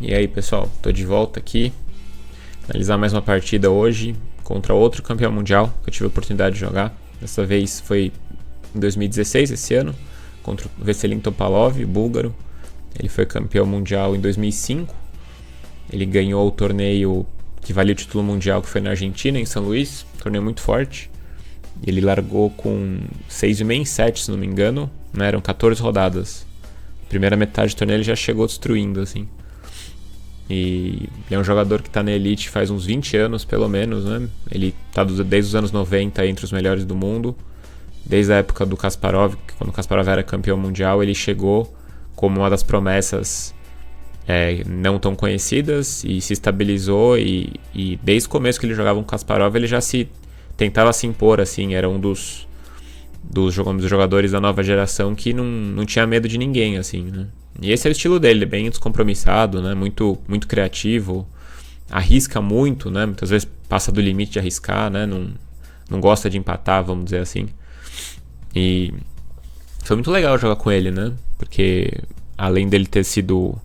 E aí, pessoal, tô de volta aqui. Analisar mais uma partida hoje contra outro campeão mundial que eu tive a oportunidade de jogar. Dessa vez foi em 2016, esse ano, contra o Veselin Topalov, búlgaro. Ele foi campeão mundial em 2005. Ele ganhou o torneio que valia o título mundial, que foi na Argentina, em São Luís. Torneio muito forte. Ele largou com 6,5 em 7, se não me engano. Eram 14 rodadas. Primeira metade do torneio ele já chegou destruindo, assim. E ele é um jogador que está na elite faz uns 20 anos, pelo menos, né? Ele está desde os anos 90 entre os melhores do mundo. Desde a época do Kasparov, quando o Kasparov era campeão mundial, ele chegou como uma das promessas não tão conhecidas e se estabilizou. E desde o começo que ele jogava com o Kasparov, ele já tentava se impor, assim. Era um dos jogadores da nova geração que não tinha medo de ninguém, assim, né? E esse é o estilo dele, bem descompromissado, né? Muito, muito criativo, arrisca muito, né? Muitas vezes passa do limite de arriscar, né? Não gosta de empatar, vamos dizer assim. E foi muito legal jogar com ele, né? Porque além dele ter sido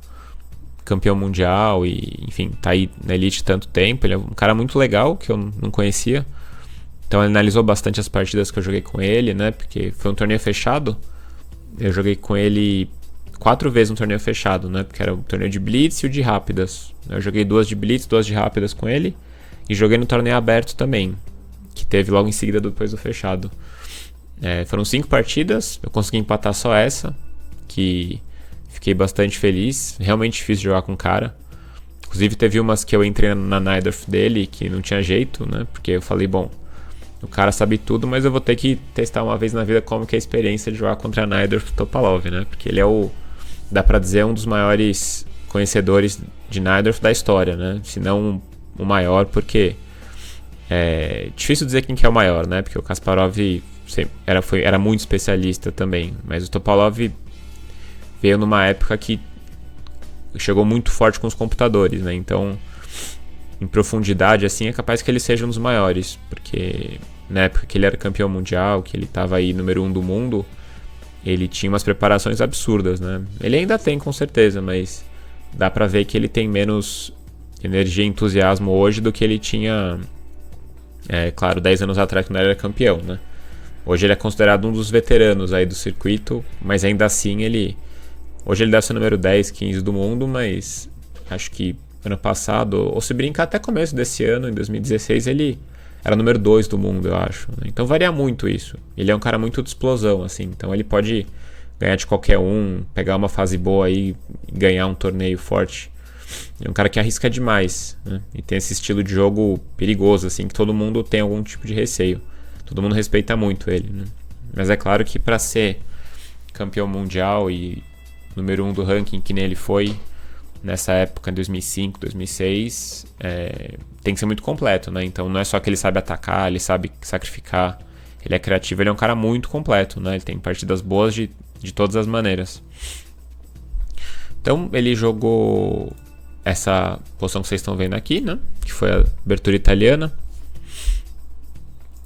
campeão mundial e, enfim, tá aí na elite tanto tempo, ele é um cara muito legal que eu não conhecia. Então ele analisou bastante as partidas que eu joguei com ele, né? Porque foi um torneio fechado. Eu joguei com ele 4 vezes um torneio fechado, né? Porque era o torneio de Blitz e o de Rápidas. Eu joguei 2 de Blitz, 2 de Rápidas com ele. E joguei no torneio aberto também, que teve logo em seguida depois do fechado. Foram 5 partidas, eu consegui empatar só essa, que fiquei bastante feliz. Realmente difícil jogar com o cara. Inclusive teve umas que eu entrei na Najdorf dele, que não tinha jeito, né? Porque eu falei, bom, o cara sabe tudo, mas eu vou ter que testar uma vez na vida como que é a experiência de jogar contra a Najdorf Topalov, né? Porque ele é dá pra dizer, um dos maiores conhecedores de Najdorf da história, né? Se não o maior, porque é difícil dizer quem que é o maior, né? Porque o Kasparov era muito especialista também, mas o Topalov veio numa época que chegou muito forte com os computadores, né? Então, em profundidade, assim, é capaz que ele seja um dos maiores, porque na época que ele era campeão mundial, que ele estava aí número 1 do mundo, ele tinha umas preparações absurdas, né? Ele ainda tem, com certeza, mas dá pra ver que ele tem menos energia e entusiasmo hoje do que ele tinha, claro, 10 anos atrás, quando ele era campeão, né? Hoje ele é considerado um dos veteranos aí do circuito, mas ainda assim hoje ele deve ser o número 10, 15 do mundo, mas acho que ano passado, ou se brincar até começo desse ano, em 2016, ele era número 2 do mundo, eu acho, né? Então varia muito isso. Ele é um cara muito de explosão, assim. Então ele pode ganhar de qualquer um, pegar uma fase boa aí e ganhar um torneio forte. É um cara que arrisca demais, né? E tem esse estilo de jogo perigoso, assim, que todo mundo tem algum tipo de receio. Todo mundo respeita muito ele, né? Mas é claro que para ser campeão mundial e número 1 do ranking, que nem ele foi nessa época, em 2005, 2006, tem que ser muito completo, né? Então não é só que ele sabe atacar, ele sabe sacrificar, ele é criativo, ele é um cara muito completo, né? Ele tem partidas boas de todas as maneiras. Então ele jogou essa posição que vocês estão vendo aqui, né? Que foi a abertura italiana.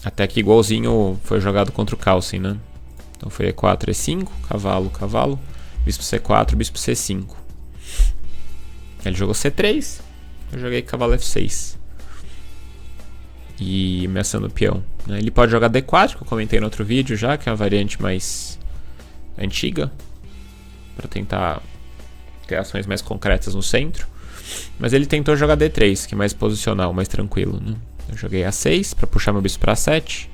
Até que igualzinho foi jogado contra o Carlsen, né? Então foi E4, E5, cavalo, cavalo, bispo C4, bispo C5. Ele jogou C3, eu joguei cavalo F6 e ameaçando o peão, né? Ele pode jogar D4, que eu comentei no outro vídeo já, que é uma variante mais antiga, para tentar ter ações mais concretas no centro. Mas ele tentou jogar D3, que é mais posicional, mais tranquilo, né? Eu joguei A6 para puxar meu bispo para A7,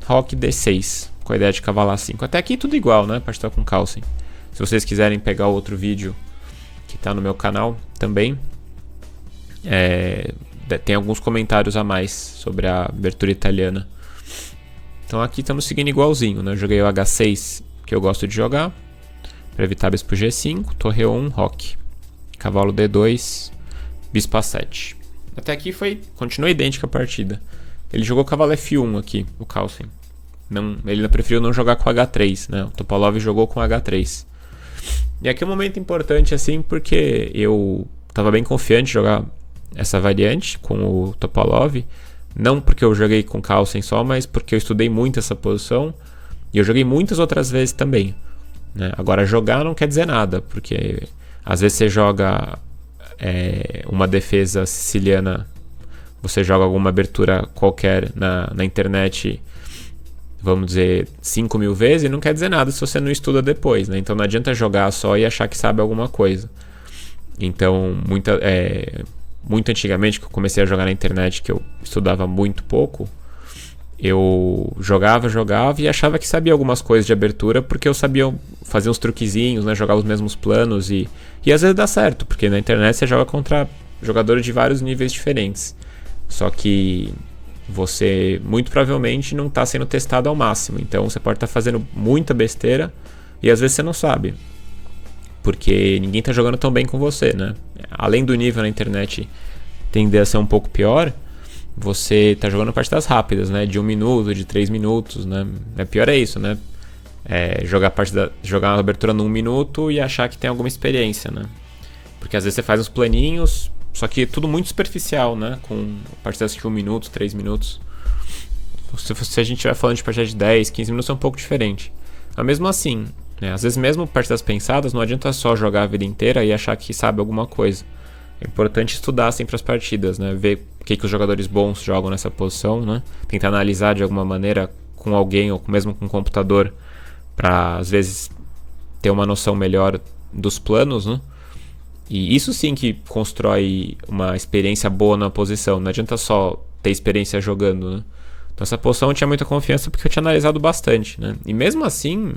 roque D6, com a ideia de cavalo A5. Até aqui tudo igual, né? Partida com Carlsen. Se vocês quiserem pegar o outro vídeo que está no meu canal também, tem alguns comentários a mais sobre a abertura italiana. Então aqui estamos seguindo igualzinho, né? Eu joguei o H6, que eu gosto de jogar, para evitar bispo G5, torre 1, roque, cavalo D2, bispo A7. Até aqui continua idêntica a partida. Ele jogou cavalo F1 aqui, o Carlsen. Ele preferiu não jogar com H3, né? O Topalov jogou com H3. E aqui é um momento importante, assim, porque eu estava bem confiante de jogar essa variante com o Topalov. Não porque eu joguei com Carlsen só, mas porque eu estudei muito essa posição. E eu joguei muitas outras vezes também, né? Agora, jogar não quer dizer nada, porque às vezes você joga uma defesa siciliana, você joga alguma abertura qualquer na internet, vamos dizer, 5.000 vezes, não quer dizer nada se você não estuda depois, né? Então não adianta jogar só e achar que sabe alguma coisa. Então, muito antigamente, que eu comecei a jogar na internet, que eu estudava muito pouco, eu jogava e achava que sabia algumas coisas de abertura, porque eu sabia fazer uns truquezinhos, né? Jogar os mesmos planos e às vezes dá certo, porque na internet você joga contra jogadores de vários níveis diferentes. Só que você muito provavelmente não está sendo testado ao máximo. Então você pode estar fazendo muita besteira e às vezes você não sabe, porque ninguém está jogando tão bem com você, né? Além do nível na internet tender a ser um pouco pior, você está jogando partidas rápidas, né? De 1 minuto, de 3 minutos, né? Pior é isso, né? Jogar uma abertura num minuto e achar que tem alguma experiência, né? Porque às vezes você faz uns planinhos, só que é tudo muito superficial, né? Com partidas de 1 minuto, 3 minutos. Se a gente estiver falando de partidas de 10, 15 minutos é um pouco diferente. Mas mesmo assim, né? Às vezes mesmo partidas pensadas, não adianta só jogar a vida inteira e achar que sabe alguma coisa. É importante estudar sempre as partidas, né? Ver o que os jogadores bons jogam nessa posição, né? Tentar analisar de alguma maneira com alguém ou mesmo com um computador, para às vezes ter uma noção melhor dos planos, né? E isso sim que constrói uma experiência boa na posição. Não adianta só ter experiência jogando, né? Então essa posição eu tinha muita confiança porque eu tinha analisado bastante, né? E mesmo assim,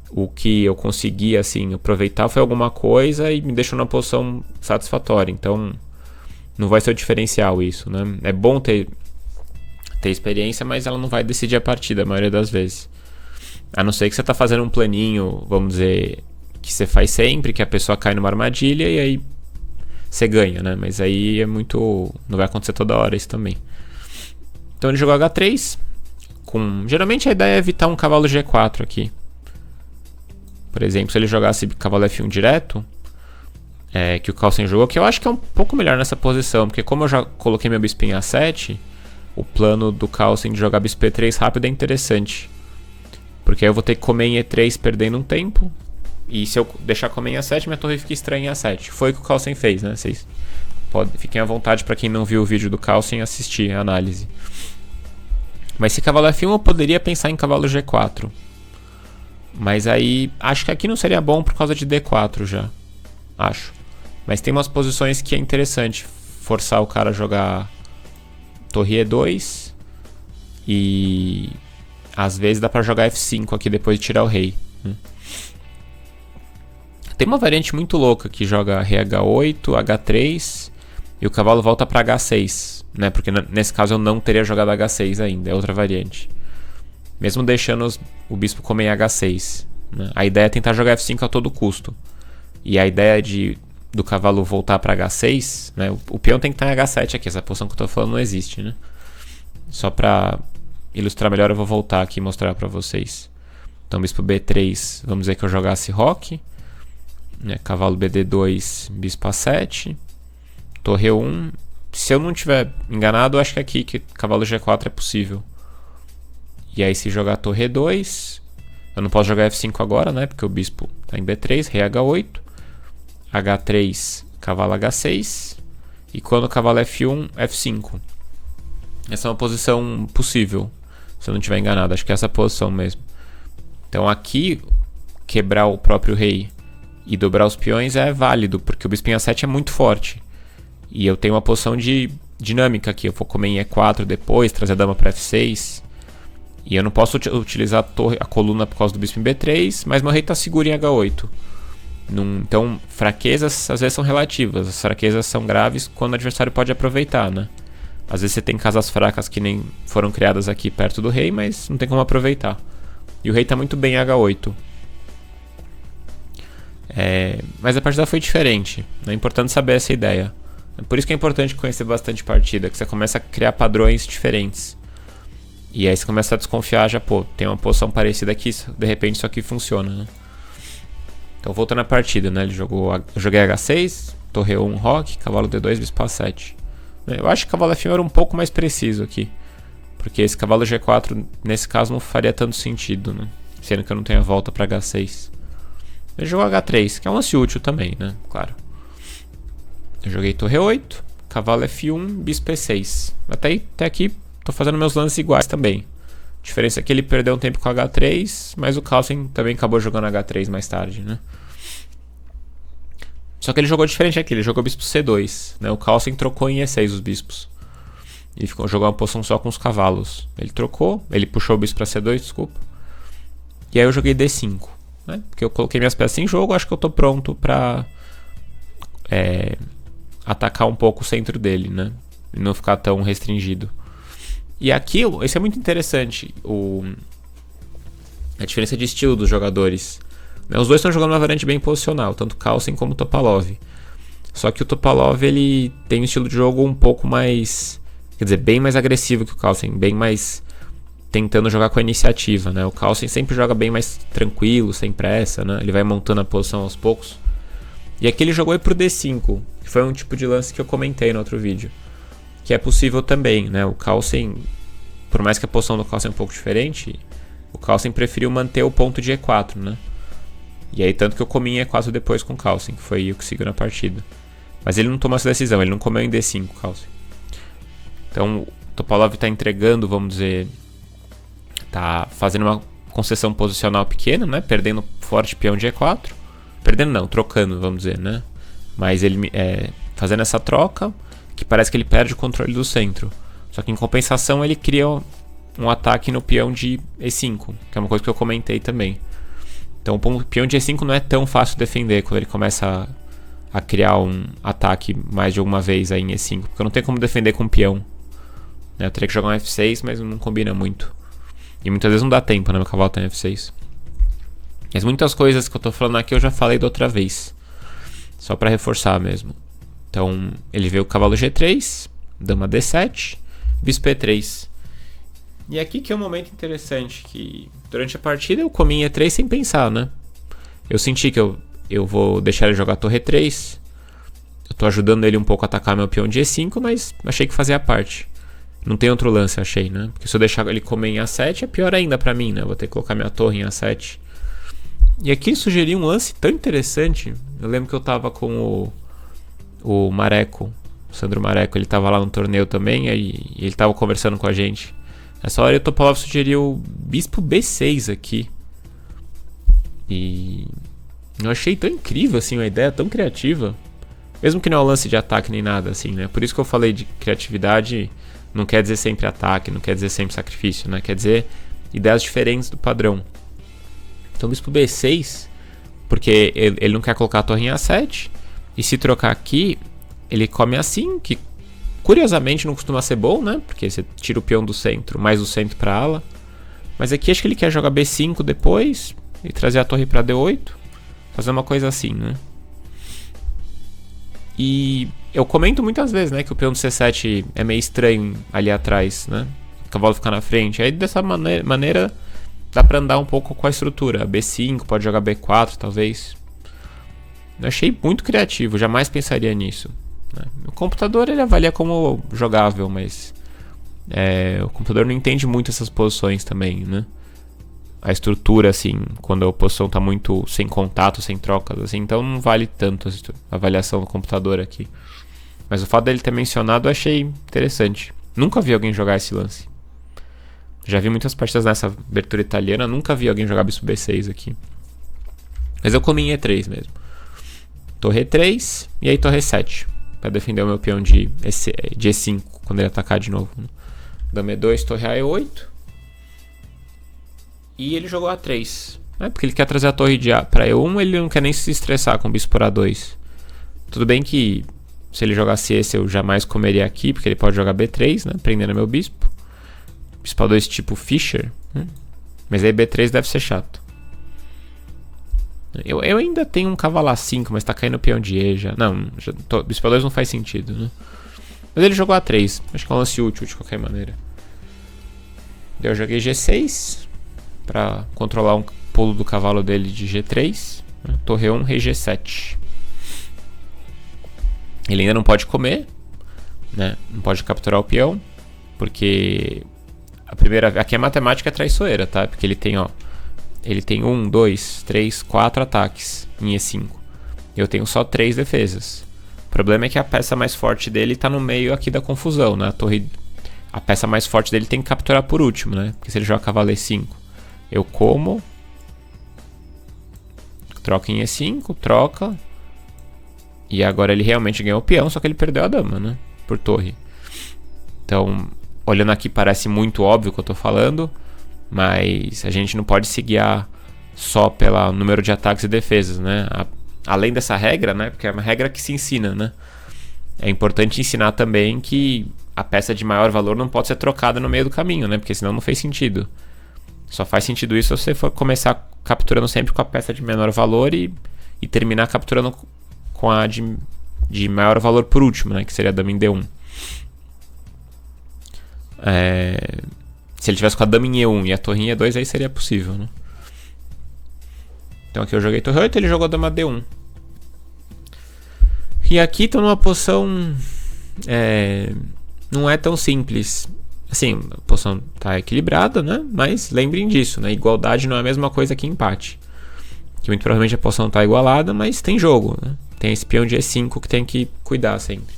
o que eu consegui assim aproveitar foi alguma coisa e me deixou numa posição satisfatória. Então não vai ser o diferencial isso, né? É bom ter experiência, mas ela não vai decidir a partida a maioria das vezes. A não ser que você tá fazendo um planinho, vamos dizer, que você faz sempre, que a pessoa cai numa armadilha e aí você ganha, né? Mas aí não vai acontecer toda hora isso também. Então ele jogou H3 geralmente a ideia é evitar um cavalo G4 aqui. Por exemplo, se ele jogasse cavalo F1 direto, que o Carlsen jogou, que eu acho que é um pouco melhor nessa posição, porque como eu já coloquei meu bispo em A7, o plano do Carlsen de jogar bispo E3 rápido é interessante. Porque aí eu vou ter que comer em E3 perdendo um tempo, e se eu deixar comer em A7, minha torre fica estranha em A7. Foi o que o Carlsen fez, né? Vocês fiquem à vontade para quem não viu o vídeo do Carlsen assistir a análise. Mas se cavalo F1 eu poderia pensar em cavalo G4. Mas aí, acho que aqui não seria bom por causa de D4 já. Acho. Mas tem umas posições que é interessante forçar o cara a jogar torre E2. E às vezes dá pra jogar F5 aqui depois de tirar o rei. Tem uma variante muito louca que joga rei H8, H3 e o cavalo volta pra H6, né? Porque nesse caso eu não teria jogado H6 ainda, é outra variante. Mesmo deixando o bispo comer em H6, né? A ideia é tentar jogar F5 a todo custo. E a ideia do cavalo voltar para H6, né? O peão tem que estar em H7 aqui, essa posição que eu estou falando não existe, né? Só para ilustrar melhor eu vou voltar aqui e mostrar para vocês. Então bispo B3, vamos dizer que eu jogasse roque, né? Cavalo BD2, bispo A7, torre E1. Se eu não estiver enganado, eu acho que aqui que cavalo G4 é possível. E aí se jogar torre E2, eu não posso jogar F5 agora, né? Porque o bispo está em B3, rei H8, H3, cavalo H6, e quando o cavalo F1, F5. Essa é uma posição possível, se eu não estiver enganado, acho que é essa posição mesmo. Então aqui, quebrar o próprio rei e dobrar os peões é válido, porque o bispo em A7 é muito forte. E eu tenho uma posição de dinâmica aqui, eu vou comer em E4 depois, trazer a dama para F6. E eu não posso utilizar a coluna por causa do bispo em B3, mas meu rei está seguro em H8. Então, fraquezas às vezes são relativas. As fraquezas são graves quando o adversário pode aproveitar, né? Às vezes você tem casas fracas que nem foram criadas aqui perto do rei, mas não tem como aproveitar. E o rei está muito bem em H8. Mas a partida foi diferente. É importante saber essa ideia. Por isso que é importante conhecer bastante partida, que você começa a criar padrões diferentes. E aí você começa a desconfiar já, tem uma posição parecida aqui, de repente isso aqui funciona, né? Então voltando à partida, né? Eu joguei H6, torre E1, roque, cavalo D2, bispo A7. Eu acho que o cavalo F1 era um pouco mais preciso aqui, porque esse cavalo G4, nesse caso, não faria tanto sentido, né? Sendo que eu não tenho a volta para H6. Ele jogou H3, que é um lance útil também, né? Claro. Eu joguei torre 8, cavalo F1, bispo E6. Até aqui tô fazendo meus lances iguais também. A diferença é que ele perdeu um tempo com H3, mas o Carlsen também acabou jogando H3 mais tarde, né? Só que ele jogou diferente aqui, ele jogou bispo C2, né? O Carlsen trocou em E6 os bispos. E jogou uma posição só com os cavalos. Ele trocou, ele puxou o bispo para C2, desculpa. E aí eu joguei D5, né? Porque eu coloquei minhas peças em jogo, acho que eu tô pronto pra atacar um pouco o centro dele, né? E não ficar tão restringido. E aquilo, isso é muito interessante, a diferença de estilo dos jogadores. Os dois estão jogando uma variante bem posicional, tanto Carlsen como Topalov. Só que o Topalov ele tem um estilo de jogo um pouco mais, quer dizer, bem mais agressivo que o Carlsen, bem mais tentando jogar com a iniciativa, né? O Carlsen sempre joga bem mais tranquilo, sem pressa, né? Ele vai montando a posição aos poucos. E aqui ele jogou aí pro D5, que foi um tipo de lance que eu comentei no outro vídeo, que é possível também, né? O Carlsen, por mais que a posição do Carlsen é um pouco diferente, o Carlsen preferiu manter o ponto de E4, né? E aí tanto que eu comi em E4 depois com o Carlsen, que foi o que seguiu na partida. Mas ele não tomou essa decisão, ele não comeu em D5 o Carlsen. Então o Topalov tá entregando, vamos dizer, tá fazendo uma concessão posicional pequena, né? Perdendo forte peão de E4. Perdendo não, trocando, vamos dizer, né? Mas ele fazendo essa troca, que parece que ele perde o controle do centro. Só que em compensação ele cria um ataque no peão de E5, que é uma coisa que eu comentei também. Então o peão de E5 não é tão fácil de defender quando ele começa a criar um ataque mais de alguma vez aí em E5, porque eu não tenho como defender com peão, né? Eu teria que jogar um F6, mas não combina muito. E muitas vezes não dá tempo, né? Meu cavalo tá em F6. Mas muitas coisas que eu tô falando aqui eu já falei da outra vez, só pra reforçar mesmo. Então ele veio o cavalo G3, dama D7, bispo E3. E aqui que é um momento interessante, que durante a partida eu comi em E3 sem pensar, né? Eu senti que eu vou deixar ele jogar torre E3. Eu tô ajudando ele um pouco a atacar meu peão de E5, mas achei que fazia parte. Não tem outro lance, achei, né? Porque se eu deixar ele comer em A7 é pior ainda pra mim, né? Eu vou ter que colocar minha torre em A7. E aqui ele sugeriu um lance tão interessante. Eu lembro que eu tava com o Mareco, o Sandro Mareco, ele tava lá no torneio também, e ele tava conversando com a gente. Nessa hora o Topalov sugeriu bispo B6 aqui. E eu achei tão incrível assim, uma ideia tão criativa. Mesmo que não é um lance de ataque nem nada assim, né? Por isso que eu falei de criatividade, não quer dizer sempre ataque, não quer dizer sempre sacrifício, né? Quer dizer ideias diferentes do padrão. Então bispo B6, porque ele não quer colocar a torre em A7, e se trocar aqui, ele come assim, que curiosamente não costuma ser bom, né? Porque você tira o peão do centro, mais o centro para ala. Mas aqui acho que ele quer jogar B5 depois e trazer a torre para D8, fazer uma coisa assim, né? E eu comento muitas vezes, né, que o peão do C7 é meio estranho ali atrás, né? O cavalo fica na frente. Aí dessa maneira dá pra andar um pouco com a estrutura. B5, pode jogar B4 talvez. Eu achei muito criativo, jamais pensaria nisso, né? O computador ele avalia como jogável, mas o computador não entende muito essas posições também, né? A estrutura, assim, quando a posição tá muito sem contato, sem trocas, assim, então não vale tanto a avaliação do computador aqui. Mas o fato dele ter mencionado eu achei interessante. Nunca vi alguém jogar esse lance. Já vi muitas partidas nessa abertura italiana, nunca vi alguém jogar bispo B6 aqui. Mas eu comi em E3 mesmo. Torre E3 e aí torre E7, para defender o meu peão de E5 quando ele atacar de novo, né? Dama E2, torre A E8. E ele jogou A3, né? Porque ele quer trazer a torre de A para E1, ele não quer nem se estressar com o bispo por A2. Tudo bem que se ele jogasse esse eu jamais comeria aqui, porque ele pode jogar B3, né? Prendendo meu bispo. Bispo A2 tipo Fischer, né? Mas aí B3 deve ser chato. Eu ainda tenho um cavalo A5, mas tá caindo o peão de E já. Não, bispo A2 não faz sentido, né? Mas ele jogou A3, acho que é um lance útil de qualquer maneira. Eu joguei G6 para controlar um pulo do cavalo dele de G3, né? Torre 1, rei G7. Ele ainda não pode comer, né? Não pode capturar o peão, porque aqui a matemática é traiçoeira, tá? Porque ele tem, ó, ele tem 1, 2, 3, 4 ataques em E5. Eu tenho só 3 defesas. O problema é que a peça mais forte dele tá no meio aqui da confusão, né? A peça mais forte dele tem que capturar por último, né? Porque se ele joga cavalo E5, eu como, troca em E5, troca, e agora ele realmente ganhou o peão, só que ele perdeu a dama, né? Por torre. Então, olhando aqui parece muito óbvio o que eu tô falando, mas a gente não pode se guiar só pelo número de ataques e defesas, né? Além dessa regra, né? Porque é uma regra que se ensina, né? É importante ensinar também que a peça de maior valor não pode ser trocada no meio do caminho, né? Porque senão não fez sentido. Só faz sentido isso se você for começar capturando sempre com a peça de menor valor e terminar capturando com a de maior valor por último, né? Que seria a dama em D1. Se ele tivesse com a dama em E1 e a torre em E2, aí seria possível, né? Então aqui eu joguei torre 8, ele jogou a dama D1. E aqui estou numa posição... não é tão simples. Assim, a posição está equilibrada, né? Mas lembrem disso, né? Igualdade não é a mesma coisa que empate. Que muito provavelmente a posição está igualada, mas tem jogo, né? Tem esse peão de E5 que tem que cuidar sempre.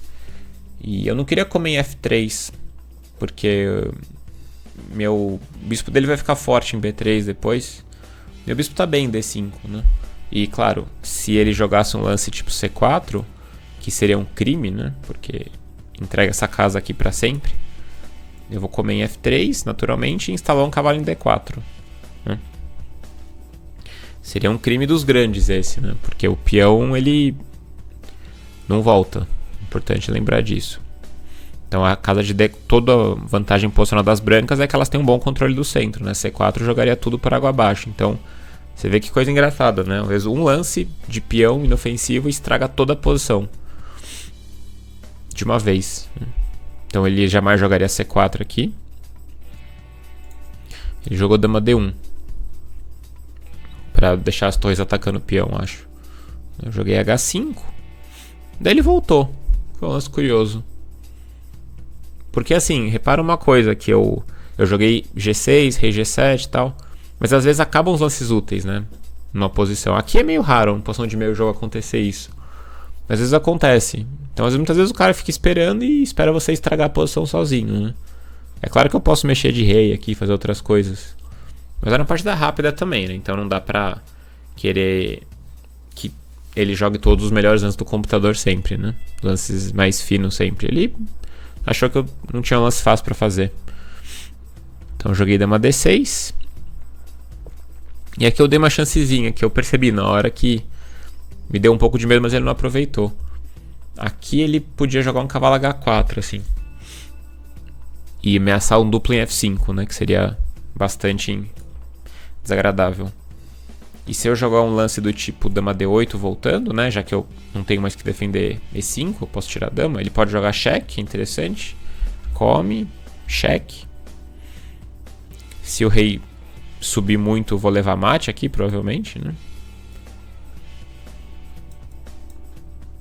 E eu não queria comer em F3, porque meu bispo dele vai ficar forte em B3 depois. Meu bispo tá bem em D5, né? E claro, se ele jogasse um lance tipo C4, que seria um crime, né? Porque entrega essa casa aqui pra sempre. Eu vou comer em F3, naturalmente, e instalar um cavalo em D4, né? Seria um crime dos grandes esse, né? Porque o peão, ele não volta. Importante lembrar disso. Então a casa de D, toda a vantagem posicional das brancas é que elas têm um bom controle do centro, né? C4 jogaria tudo por água abaixo. Então você vê que coisa engraçada, né? Às vezes um lance de peão inofensivo estraga toda a posição de uma vez. Então ele jamais jogaria C4 aqui. Ele jogou dama D1 para deixar as torres atacando o peão, acho. Eu joguei H5. Daí ele voltou. Foi um lance curioso. Porque assim, repara uma coisa, que eu joguei G6, rei G7 e tal, mas às vezes acabam os lances úteis, né? Numa posição. Aqui é meio raro, uma posição de meio jogo acontecer isso. Mas às vezes acontece. Então muitas vezes o cara fica esperando e espera você estragar a posição sozinho, né? É claro que eu posso mexer de rei aqui, fazer outras coisas. Mas é uma partida rápida também, né? Então não dá pra querer que ele jogue todos os melhores lances do computador sempre, né? Lances mais finos sempre. Ele achou que eu não tinha um lance fácil pra fazer. Então eu joguei dama D6. E aqui eu dei uma chancezinha, que eu percebi na hora que me deu um pouco de medo, mas ele não aproveitou. Aqui ele podia jogar um cavalo H4, assim. E ameaçar um duplo em F5, né? Que seria bastante desagradável. E se eu jogar um lance do tipo dama D8 voltando, né? Já que eu não tenho mais que defender E5, eu posso tirar a dama. Ele pode jogar cheque, interessante. Come, cheque. Se o rei subir muito, eu vou levar mate aqui, provavelmente, né?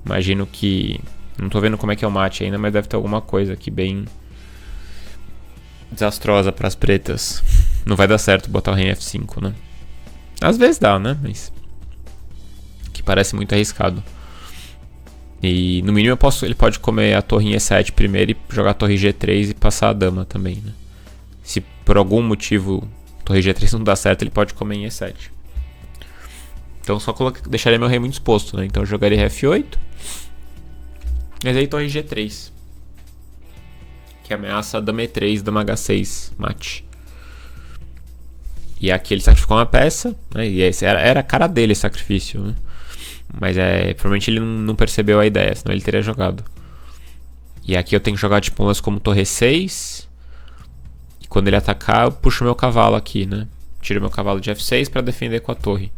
Imagino que... Não tô vendo como é que é o mate ainda, mas deve ter alguma coisa aqui bem desastrosa para as pretas. Não vai dar certo botar o rei em F5, né? Às vezes dá, né? Mas que parece muito arriscado. E no mínimo ele pode comer a torre em E7 primeiro e jogar a torre G3 e passar a dama também, né? Se por algum motivo a torre G3 não dá certo, ele pode comer em E7. Então só deixaria meu rei muito exposto, né? Então eu jogaria F8. Mas aí torre G3, que ameaça a dama E3, dama H6, mate. E aqui ele sacrificou uma peça, né? E esse era a cara dele esse sacrifício, né? Mas provavelmente ele não percebeu a ideia, senão ele teria jogado. E aqui eu tenho que jogar tipo um lance como torre 6. E quando ele atacar, eu puxo meu cavalo aqui, né? Tiro meu cavalo de F6 para defender com a torre.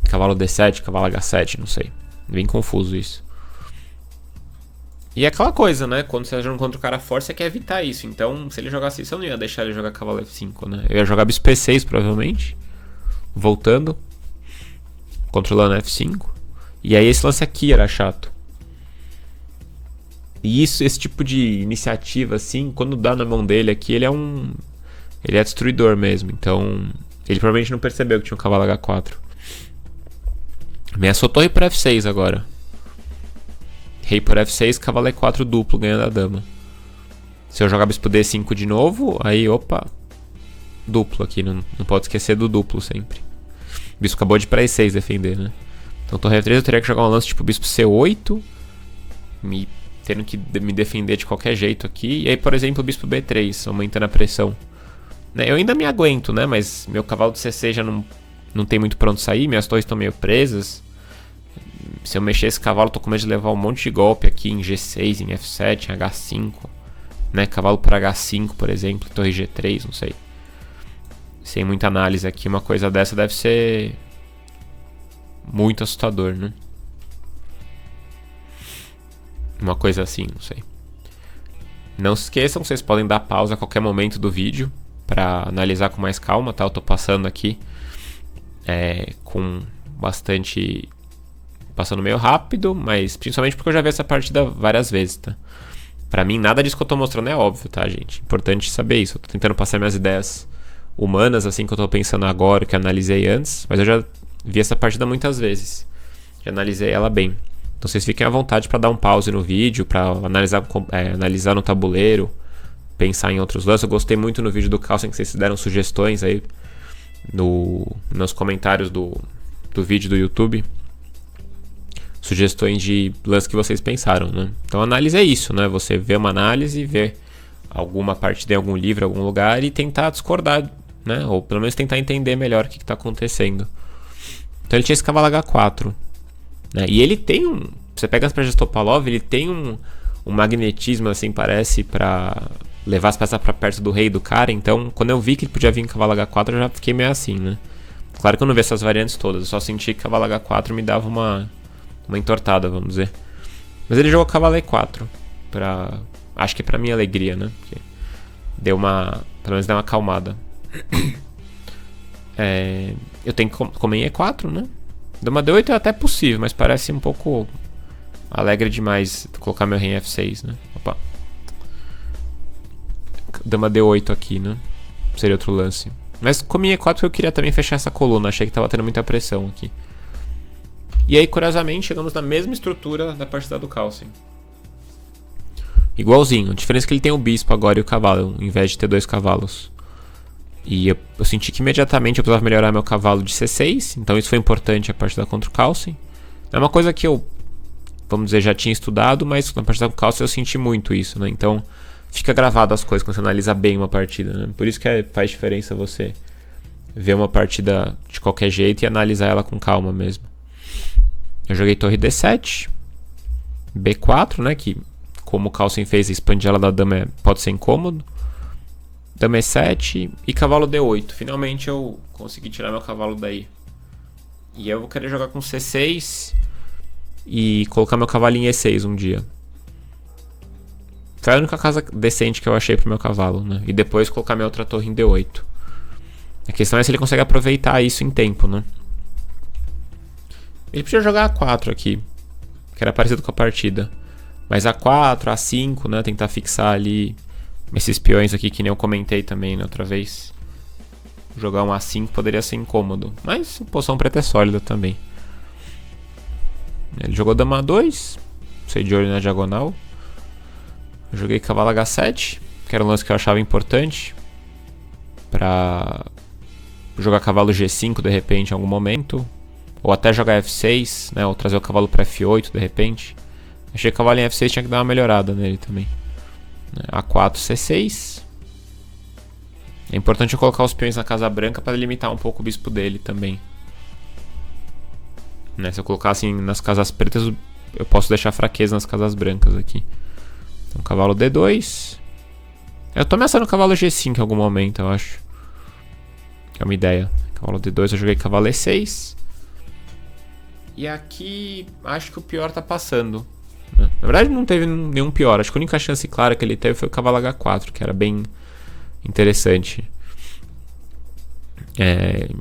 Cavalo D7, cavalo H7, não sei. Bem confuso isso. E é aquela coisa, né? Quando você joga contra o cara forte, você quer evitar isso. Então, se ele jogasse isso, eu não ia deixar ele jogar cavalo F5, né? Eu ia jogar bispo P6, provavelmente. Voltando. Controlando F5. E aí esse lance aqui era chato. E esse tipo de iniciativa, assim, quando dá na mão dele aqui, ele é destruidor mesmo. Então, ele provavelmente não percebeu que tinha um cavalo H4. Ameaçou torre para F6 agora. rei por F6, cavalo E4 duplo, ganha da dama. Se eu jogar bispo D5 de novo, aí, opa, duplo aqui, não pode esquecer do duplo sempre. O bispo acabou de ir pra E6 defender, né? Então torre F3 eu teria que jogar um lance tipo bispo C8, tendo que me defender de qualquer jeito aqui. E aí, por exemplo, o bispo B3, aumentando a pressão. Eu ainda me aguento, né? Mas meu cavalo de C6 já não tem muito pra onde sair, minhas torres estão meio presas. Se eu mexer esse cavalo, tô com medo de levar um monte de golpe aqui em G6, em F7, em H5, né? Cavalo por H5, por exemplo, torre G3, não sei. Sem muita análise aqui, uma coisa dessa deve ser muito assustador, né? Uma coisa assim, não sei. Não se esqueçam, vocês podem dar pausa a qualquer momento do vídeo para analisar com mais calma, tá? Eu tô passando aqui com bastante... Passando meio rápido, mas principalmente porque eu já vi essa partida várias vezes, tá? Pra mim, nada disso que eu tô mostrando é óbvio, tá, gente? Importante saber isso. Eu tô tentando passar minhas ideias humanas, assim, que eu tô pensando agora, que eu analisei antes, mas eu já vi essa partida muitas vezes. Já analisei ela bem. Então vocês fiquem à vontade para dar um pause no vídeo, para analisar no tabuleiro, pensar em outros lances. Eu gostei muito no vídeo do Carlsen que vocês deram sugestões aí nos comentários do vídeo do YouTube. Sugestões de lances que vocês pensaram, né? Então análise é isso, né? Você vê uma análise, vê alguma partida em algum livro, em algum lugar e tentar discordar, né? Ou pelo menos tentar entender melhor o que está acontecendo. Então ele tinha esse cavalo H4, né? E ele tem você pega as peças de Topalov, ele tem um magnetismo, assim, parece, para levar as peças para perto do rei do cara. Então, quando eu vi que ele podia vir em cavalo H4, eu já fiquei meio assim, né? Claro que eu não vi essas variantes todas, eu só senti que cavalo H4 me dava uma entortada, vamos dizer. Mas ele jogou cavalo E4 acho que pra minha alegria, né? Porque pelo menos deu uma acalmada. Eu tenho que comer em E4, né? Dama D8 é até possível, mas parece um pouco alegre demais colocar meu rei em F6, né? Opa. Dama D8 aqui, né? Seria outro lance. Mas comi em E4 porque eu queria também fechar essa coluna. Achei que tava tendo muita pressão aqui. E aí, curiosamente, chegamos na mesma estrutura da partida do Carlsen. Igualzinho. A diferença é que ele tem o bispo agora e o cavalo, em vez de ter dois cavalos. E eu senti que imediatamente eu precisava melhorar meu cavalo de C6. Então isso foi importante a partida contra o Carlsen. É uma coisa que eu, vamos dizer, já tinha estudado, mas na partida com o Carlsen eu senti muito isso, né? Então fica gravado as coisas quando você analisa bem uma partida, né? Por isso que faz diferença você ver uma partida de qualquer jeito e analisar ela com calma mesmo. Eu joguei torre D7, B4, né, que como o Carlsen fez, expandir ela da dama pode ser incômodo. Dama E7 e cavalo D8. Finalmente eu consegui tirar meu cavalo daí. E eu vou querer jogar com C6 e colocar meu cavalo em E6 um dia. Foi a única casa decente que eu achei pro meu cavalo, né? E depois colocar minha outra torre em D8. A questão é se ele consegue aproveitar isso em tempo, né? Ele podia jogar A4 aqui, que era parecido com a partida. Mas A4, A5, né? Tentar fixar ali esses peões aqui, que nem eu comentei também na outra vez. Jogar um A5 poderia ser incômodo. Mas a posição preta é sólida também. Ele jogou dama A2. Sei de olho na diagonal. Eu joguei cavalo H7, que era um lance que eu achava importante. Pra jogar cavalo G5 de repente em algum momento. Ou até jogar F6, né? Ou trazer o cavalo para F8 de repente. Achei que o cavalo em F6 tinha que dar uma melhorada nele também. A4, C6. É importante eu colocar os peões na casa branca para limitar um pouco o bispo dele também. Né? Se eu colocar assim nas casas pretas, eu posso deixar fraqueza nas casas brancas aqui. Então, cavalo D2. Eu tô ameaçando o cavalo G5 em algum momento, eu acho. Que é uma ideia. Cavalo D2, eu joguei cavalo E6. E aqui, acho que o pior tá passando. Na verdade, não teve nenhum pior. Acho que a única chance clara que ele teve foi o cavalo H4, que era bem interessante.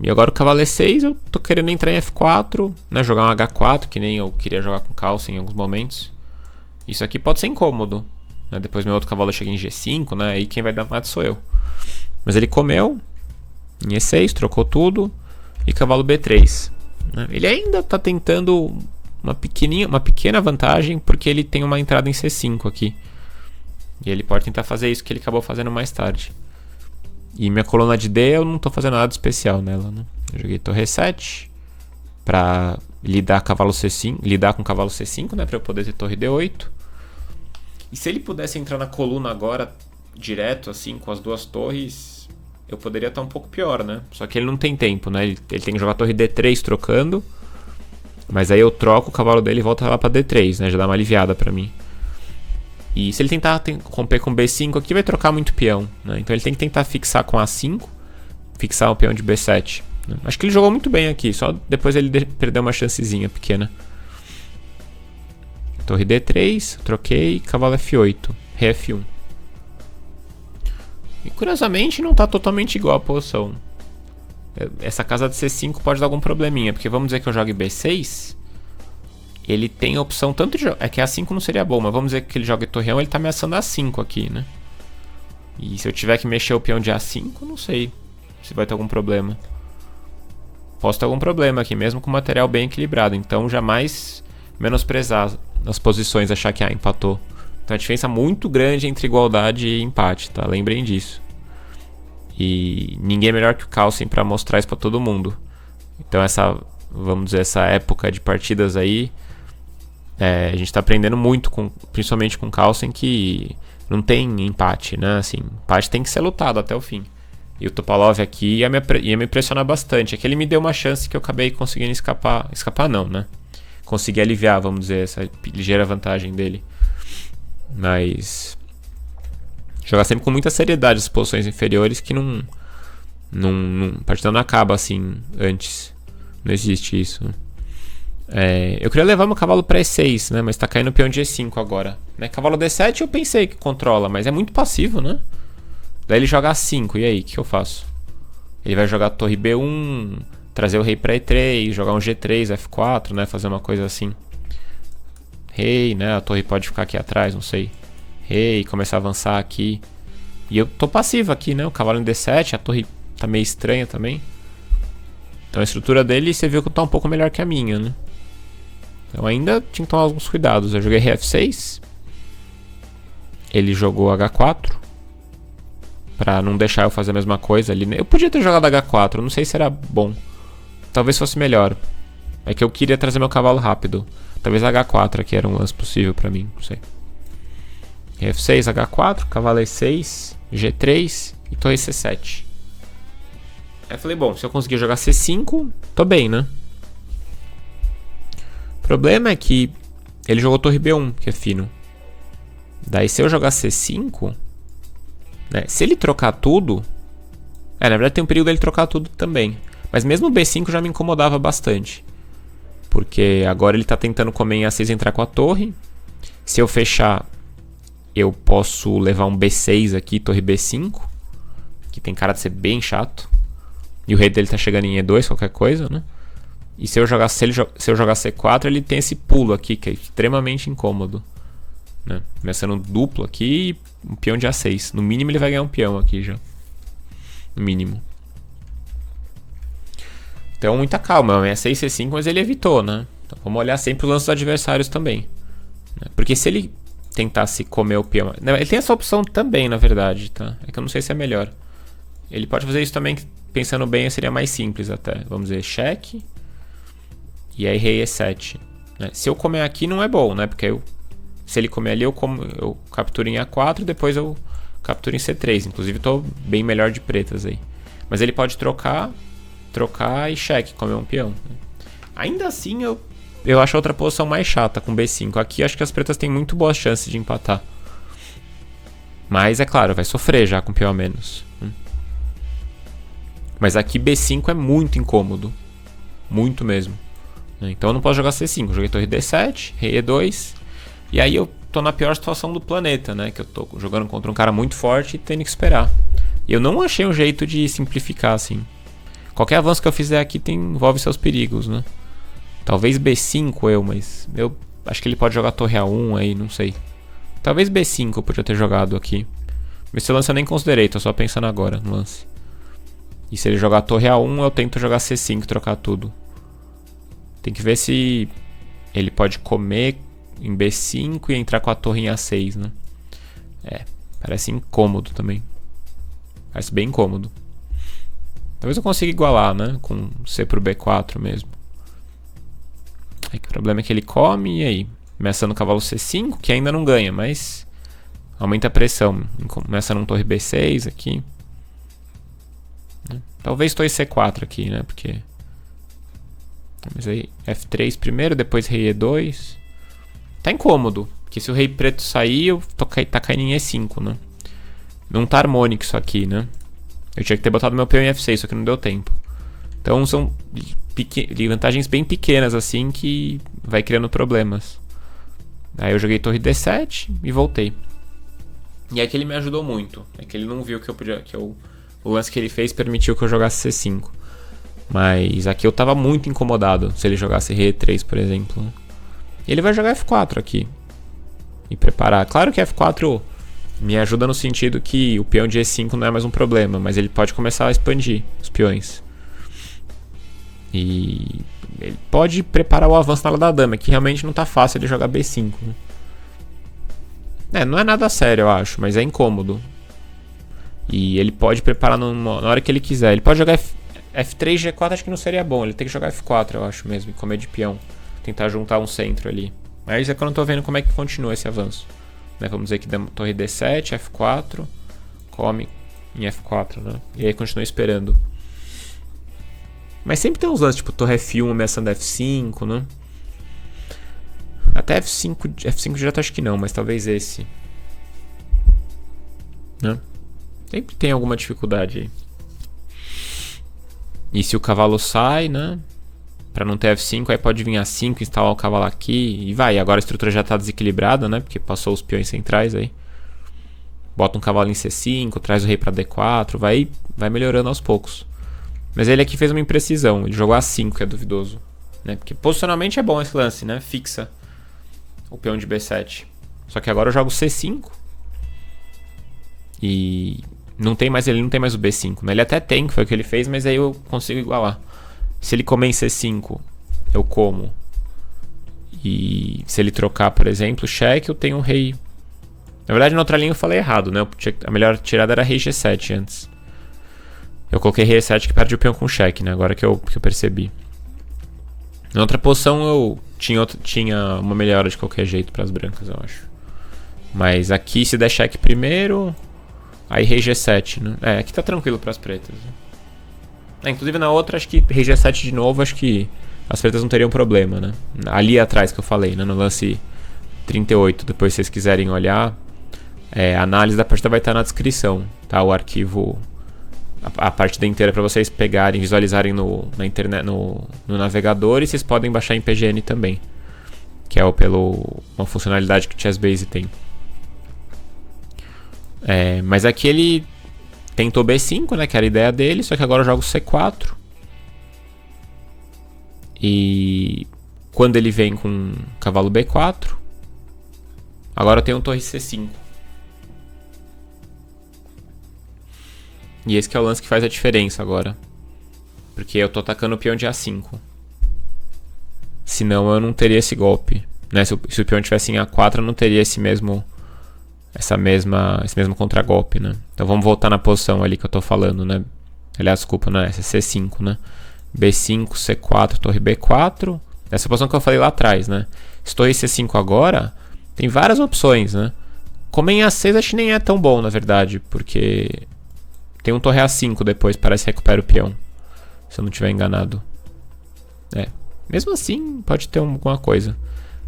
E agora o cavalo E6, eu tô querendo entrar em F4, né? Jogar um H4, que nem eu queria jogar com Carlsen em alguns momentos. Isso aqui pode ser incômodo, né? Depois meu outro cavalo chega em G5, né? Aí quem vai dar mate sou eu. Mas ele comeu em E6, trocou tudo. E cavalo B3. Ele ainda tá tentando uma pequena vantagem, porque ele tem uma entrada em C5 aqui. E ele pode tentar fazer isso que ele acabou fazendo mais tarde. E minha coluna de D eu não tô fazendo nada especial nela, né? Eu joguei torre E7 pra lidar com cavalo C5, né? Pra eu poder ter torre D8. E se ele pudesse entrar na coluna agora, direto, assim, com as duas torres, eu poderia estar um pouco pior, né? Só que ele não tem tempo, né? Ele tem que jogar torre D3 trocando. Mas aí eu troco o cavalo dele e volta lá pra D3, né? Já dá uma aliviada pra mim. E se ele tentar romper com B5 aqui, vai trocar muito peão, né? Então ele tem que tentar fixar com A5, fixar o peão de B7, né? Acho que ele jogou muito bem aqui, só depois ele perdeu uma chancezinha pequena. Torre D3, troquei, cavalo F8, rei F1. E curiosamente não está totalmente igual a posição. Essa casa de C5 pode dar algum probleminha, porque vamos dizer que eu jogue B6... Ele tem a opção tanto de... É que A5 não seria bom, mas vamos dizer que ele joga torre 1, ele tá ameaçando A5 aqui, né? E se eu tiver que mexer o peão de A5, não sei se vai ter algum problema. Posso ter algum problema aqui, mesmo com o material bem equilibrado. Então jamais menosprezar as posições, achar que empatou. Então a diferença é muito grande entre igualdade e empate, tá? Lembrem disso. E ninguém é melhor que o Carlsen pra mostrar isso pra todo mundo. Então vamos dizer, essa época de partidas aí... a gente tá aprendendo muito, principalmente com o Carlsen, que não tem empate, né? Assim, empate tem que ser lutado até o fim. E o Topalov aqui ia me impressionar bastante. É que ele me deu uma chance que eu acabei conseguindo escapar. Escapar não, né? Consegui aliviar, vamos dizer, essa ligeira vantagem dele. Mas... jogar sempre com muita seriedade as posições inferiores, que a partida não acaba assim antes. Não existe isso, né? Eu queria levar meu cavalo para E6, né? Mas tá caindo o peão de E5 agora, né? Cavalo D7 eu pensei que controla, mas é muito passivo, né? Daí ele joga A5, e aí, o que eu faço? Ele vai jogar torre B1, trazer o rei para E3, jogar um G3, F4, né? Fazer uma coisa assim. Rei, né? A torre pode ficar aqui atrás, não sei. Rei, começar a avançar aqui. E eu tô passivo aqui, né? O cavalo em D7, a torre tá meio estranha também. Então a estrutura dele, você viu que tá um pouco melhor que a minha, né? Então ainda tinha que tomar alguns cuidados. Eu joguei rei F6. Ele jogou H4. Pra não deixar eu fazer a mesma coisa ali. Eu podia ter jogado H4, não sei se era bom. Talvez fosse melhor. É que eu queria trazer meu cavalo rápido. Talvez H4 aqui era um lance possível pra mim, não sei. Rei F6, H4, cavalo E6, G3 e torre C7. Aí eu falei, bom, se eu conseguir jogar C5, tô bem, né? O problema é que ele jogou torre B1, que é fino. Daí se eu jogar C5, né, se ele trocar tudo... na verdade tem um perigo dele trocar tudo também. Mas mesmo o B5 já me incomodava bastante. Porque agora ele tá tentando comer em A6 e entrar com a torre. Se eu fechar, eu posso levar um B6 aqui, torre B5. Que tem cara de ser bem chato. E o rei dele tá chegando em E2, qualquer coisa, né? E se eu jogar C4, ele tem esse pulo aqui, que é extremamente incômodo, né? Começando duplo aqui e um peão de A6. No mínimo ele vai ganhar um peão aqui já. No mínimo. Então muita calma. E6, C5, mas ele evitou, né? Então vamos olhar sempre os lances dos adversários também, né? Porque se ele tentasse comer o peão... Ele tem essa opção também, na verdade, tá? É que eu não sei se é melhor. Ele pode fazer isso também, pensando bem, seria mais simples até. Vamos dizer, cheque. E aí rei E7, né? Se eu comer aqui não é bom, né? Porque se ele comer ali, eu capturo em A4 e depois eu capturo em C3. Inclusive estou bem melhor de pretas aí. Mas ele pode trocar e cheque, comer um peão, né? Ainda assim eu acho a outra posição mais chata com B5. Aqui acho que as pretas têm muito boas chances de empatar. Mas é claro, vai sofrer já com peão a menos. Mas aqui B5 é muito incômodo. Muito mesmo. Então eu não posso jogar C5. Eu joguei torre D7, rei E2. E aí eu tô na pior situação do planeta, né? Que eu tô jogando contra um cara muito forte e tendo que esperar. E eu não achei um jeito de simplificar assim. Qualquer avanço que eu fizer aqui envolve seus perigos, né? Talvez B5 mas eu acho que ele pode jogar torre A1 aí, não sei. Talvez B5 eu podia ter jogado aqui. Esse lance eu nem considerei, tô só pensando agora no lance. E se ele jogar torre A1, eu tento jogar C5 e trocar tudo. Tem que ver se ele pode comer em B5 e entrar com a torre em A6, né? Parece incômodo também. Parece bem incômodo. Talvez eu consiga igualar, né? Com C pro B4 mesmo. Aí que o problema é que ele come, e aí? Ameaçando o cavalo C5, que ainda não ganha, mas aumenta a pressão. Começa num torre B6 aqui. Talvez torre C4 aqui, né? Porque... Mas aí F3 primeiro, depois rei E2. Tá incômodo, porque se o rei preto sair, eu tá caindo em E5, né? Não tá harmônico isso aqui, né? Eu tinha que ter botado meu peão em F6, só que não deu tempo. Então são vantagens bem pequenas assim que vai criando problemas. Aí eu joguei torre D7 e voltei. E aí que ele me ajudou muito. É que ele não viu que eu podia... o lance que ele fez permitiu que eu jogasse C5. Mas aqui eu tava muito incomodado se ele jogasse rei E3, por exemplo. Ele vai jogar F4 aqui. E preparar. Claro que F4 me ajuda no sentido que o peão de E5 não é mais um problema, mas ele pode começar a expandir os peões. E ele pode preparar o avanço na ala da dama, que realmente não tá fácil ele jogar B5. Não é nada sério, eu acho, mas é incômodo. E ele pode preparar na hora que ele quiser. Ele pode jogar F3, G4, acho que não seria bom. Ele tem que jogar F4, eu acho mesmo, e comer de peão. Tentar juntar um centro ali. Mas é que eu não tô vendo como é que continua esse avanço. Vamos dizer que torre D7, F4, come em F4, né? E aí continua esperando. Mas sempre tem uns lances, tipo torre F1 ameaçando F5, né? Até F5 direto acho que não, mas talvez esse. Né? Sempre tem alguma dificuldade aí. E se o cavalo sai, né? Pra não ter F5, aí pode vir A5, instalar o cavalo aqui e vai. Agora a estrutura já tá desequilibrada, né? Porque passou os peões centrais aí. Bota um cavalo em C5, traz o rei pra D4, vai melhorando aos poucos. Mas ele aqui fez uma imprecisão, ele jogou A5, que é duvidoso, né? Porque posicionalmente é bom esse lance, né? Fixa o peão de B7. Só que agora eu jogo C5 e ele não tem mais o B5, né? Ele até tem, que foi o que ele fez, mas aí eu consigo igualar. Se ele comer em C5, eu como. E se ele trocar, por exemplo, cheque, eu tenho um rei. Na verdade, na outra linha eu falei errado, né? A melhor tirada era rei G7 antes. Eu coloquei rei E7 que perde o peão com cheque, né? Agora que eu percebi. Na outra posição eu tinha uma melhora de qualquer jeito para as brancas, eu acho. Mas aqui se der cheque primeiro, aí rei G7, né? Aqui tá tranquilo para as pretas. Inclusive na outra, acho que rei G7 de novo, acho que as pretas não teriam problema, né? Ali atrás que eu falei, né? No lance 38, depois se vocês quiserem olhar, a análise da partida vai estar na descrição, tá? O arquivo, a partida inteira para vocês pegarem, visualizarem na internet, no navegador, e vocês podem baixar em PGN também, que é uma funcionalidade que o Chessbase tem. Mas aqui ele tentou B5, né, que era a ideia dele, só que agora eu jogo C4. E quando ele vem com cavalo B4, agora eu tenho torre C5. E esse que é o lance que faz a diferença agora. Porque eu tô atacando o peão de A5. Senão eu não teria esse golpe, né? Se o peão tivesse em A4, eu não teria esse mesmo contragolpe, né? Então vamos voltar na posição ali que eu tô falando, né? Aliás, desculpa, não é essa, é C5, né? B5, C4, torre B4. Essa posição que eu falei lá atrás, né? Se torre C5 agora, tem várias opções, né? Como em A6 acho que nem é tão bom, na verdade, porque tem um torre A5 depois, parece que recupera o peão, se eu não estiver enganado. Mesmo assim, pode ter alguma coisa.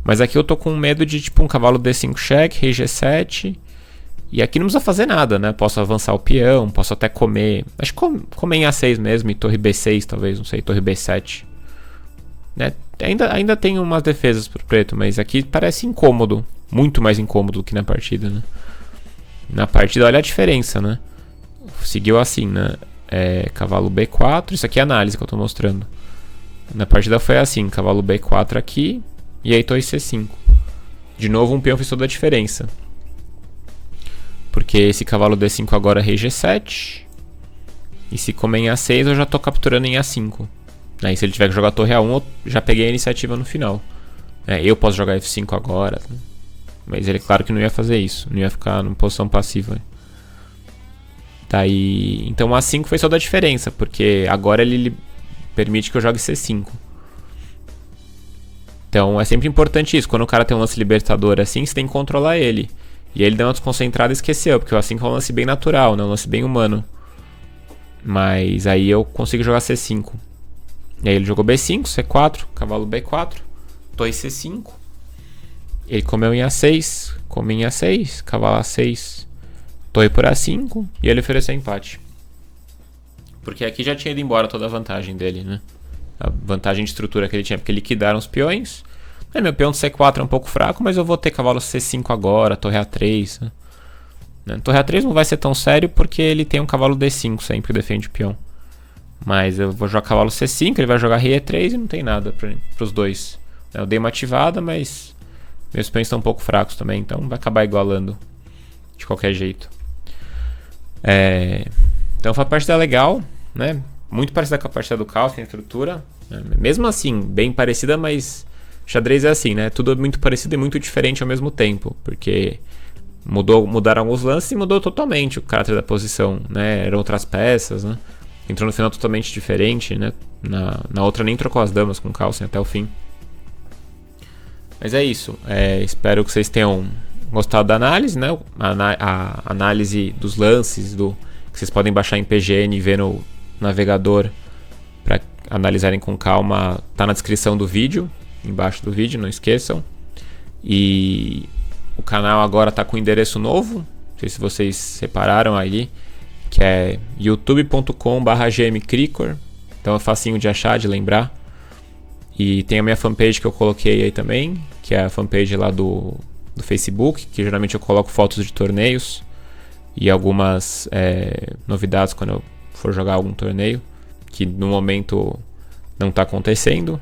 Mas aqui eu tô com medo de tipo um cavalo D5 cheque, rei G7. E aqui não precisa fazer nada, né? Posso avançar o peão, posso até comer. Acho que comer em A6 mesmo, e torre B6 talvez, não sei, torre B7. Né? Ainda tem umas defesas pro preto, mas aqui parece incômodo. Muito mais incômodo do que na partida, né? Na partida, olha a diferença, né? Seguiu assim, né? Cavalo B4, isso aqui é a análise que eu tô mostrando. Na partida foi assim, cavalo B4 aqui, e aí torre C5. De novo um peão fez toda a diferença. Porque esse cavalo D5 agora é rei G7. E se comer em A6 eu já tô capturando em A5. Aí se ele tiver que jogar torre A1 eu já peguei a iniciativa no final. Eu posso jogar F5 agora. Mas ele, claro que não ia fazer isso. Não ia ficar numa posição passiva. Daí, então o A5 fez toda a diferença, porque agora ele permite que eu jogue C5. Então é sempre importante isso. Quando o cara tem um lance libertador assim, você tem que controlar ele. E aí ele deu uma desconcentrada e esqueceu, porque o A5 é um lance bem natural, né? Um lance bem humano. Mas aí eu consigo jogar C5. E aí ele jogou B5, C4, cavalo B4, torre C5. Ele comeu em A6, come em A6, cavalo A6, torre por A5 e ele ofereceu empate. Porque aqui já tinha ido embora toda a vantagem dele, né? A vantagem de estrutura que ele tinha, porque liquidaram os peões. Meu peão de C4 é um pouco fraco, mas eu vou ter cavalo C5 agora, torre A3. Né? Torre A3 não vai ser tão sério porque ele tem um cavalo D5 sempre que defende o peão. Mas eu vou jogar cavalo C5, ele vai jogar rei E3 e não tem nada para os dois. Eu dei uma ativada, mas meus peões estão um pouco fracos também, então vai acabar igualando de qualquer jeito. Então foi uma partida legal, né? Muito parecida com a partida do Caos, tem estrutura. Né? Mesmo assim, bem parecida, mas xadrez é assim, né? Tudo muito parecido e muito diferente ao mesmo tempo, porque mudaram alguns lances e mudou totalmente o caráter da posição, né? Eram outras peças, né? Entrou no final totalmente diferente, né? Na outra nem trocou as damas com o Carlsen até o fim. Mas é isso. Espero que vocês tenham gostado da análise, né? A análise dos lances, que vocês podem baixar em PGN e ver no navegador para analisarem com calma. Tá na descrição do vídeo, embaixo do vídeo, não esqueçam. E o canal agora tá com endereço novo. Não sei se vocês repararam aí, que é youtube.com/gmcricor. Então é facinho de achar, de lembrar. E tem a minha fanpage que eu coloquei aí também, que é a fanpage lá do Facebook, que geralmente eu coloco fotos de torneios e algumas novidades quando eu for jogar algum torneio, que no momento não está acontecendo.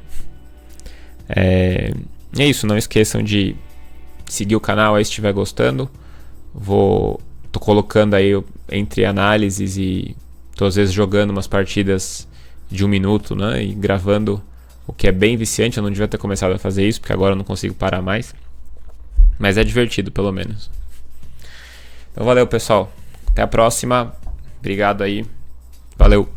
É isso, não esqueçam de seguir o canal aí se estiver gostando. Tô colocando aí entre análises e tô às vezes jogando umas partidas de 1 minuto, né? E gravando, o que é bem viciante. Eu não devia ter começado a fazer isso, porque agora eu não consigo parar mais. Mas é divertido, pelo menos. Então valeu, pessoal. Até a próxima. Obrigado aí. Valeu.